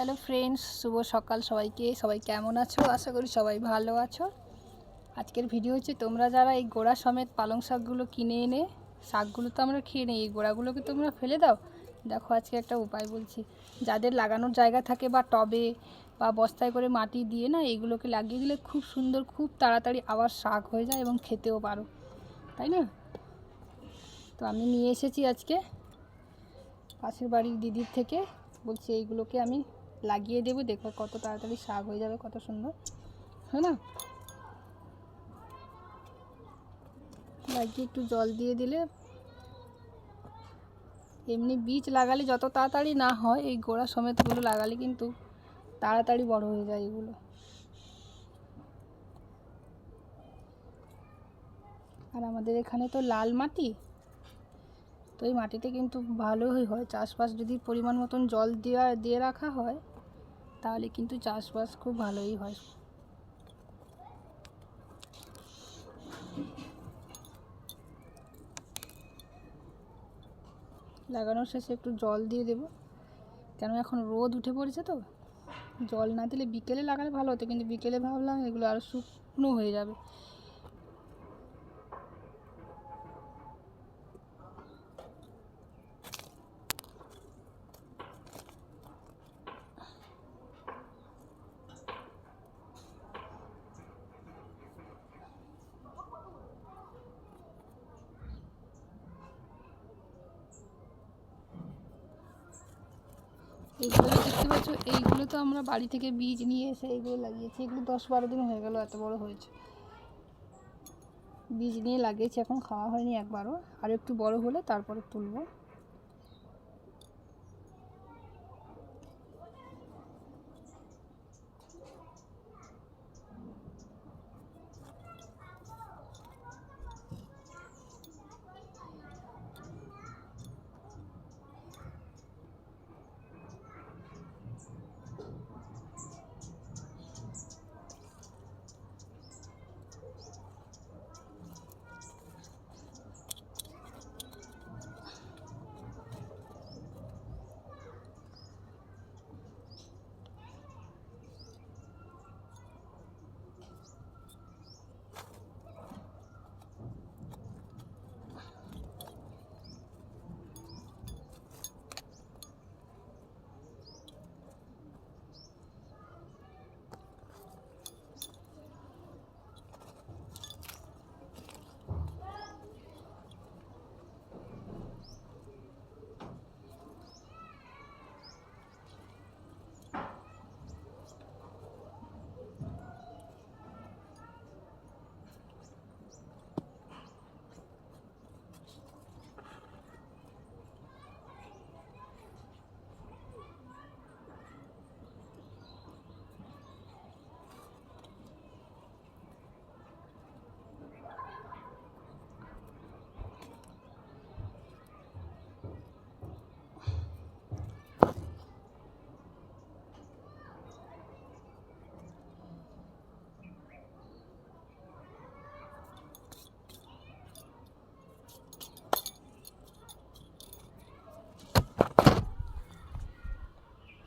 Hello friends, শুভ সকাল সবাইকে। সবাই কেমন আছো? আশা করি সবাই ভালো আছো। আজকের ভিডিও হচ্ছে, তোমরা যারা এই গোড়া সমেত পালং শাকগুলো কিনে এনে, শাকগুলো তো আমরা খেয়ে নিই, এই গোড়াগুলোকে তোমরা ফেলে দাও। দেখো আজকে একটা উপায় বলছি। যাদের লাগানোর জায়গা থাকে বা টবে বা বস্তায় করে মাটি দিয়ে না এইগুলোকে লাগিয়ে দিলে খুব সুন্দর, খুব তাড়াতাড়ি আবার শাক হয়ে যায় এবং খেতেও পারো, তাই না? তো আমি নিয়ে এসেছি আজকে পাশের বাড়ির দিদির থেকে। বলছি এইগুলোকে আমি লাগিয়ে দেবো, দেখো কত তাড়াতাড়ি শাক হয়ে যাবে, কত সুন্দর, হ্যাঁ না? লাগিয়ে একটু জল দিয়ে দিলে, এমনি বীজ লাগালে যত তাড়াতাড়ি না হয়, এই গোড়া সমেতগুলো লাগালে কিন্তু তাড়াতাড়ি বড় হয়ে যায় এগুলো। আর আমাদের এখানে তো লাল মাটি, তো এই মাটিতে কিন্তু ভালোই হয় চাষবাস। যদি পরিমাণ মতন জল দিয়ে রাখা হয় তাহলে কিন্তু চাষবাস খুব ভালোই হয়। লাগানোর শেষে একটু জল দিয়ে দেবো, কেন এখন রোদ উঠে পড়েছে তো। জল না দিলে বিকেলে লাগালে ভালো হতো, কিন্তু বিকেলে ভাবলাম এগুলো আরও শুকনো হয়ে যাবে। এইগুলো দেখতে পাচ্ছ, এইগুলো তো আমরা বাড়ি থেকে বীজ নিয়ে এসে এইগুলো লাগিয়েছি। এগুলো 10-12 দিন হয়ে গেল, এত বড় হয়েছে। বীজ নিয়ে লাগিয়েছি, এখন খাওয়া হয়নি একবারও। আর একটু বড় হলে তারপরে তুলবো।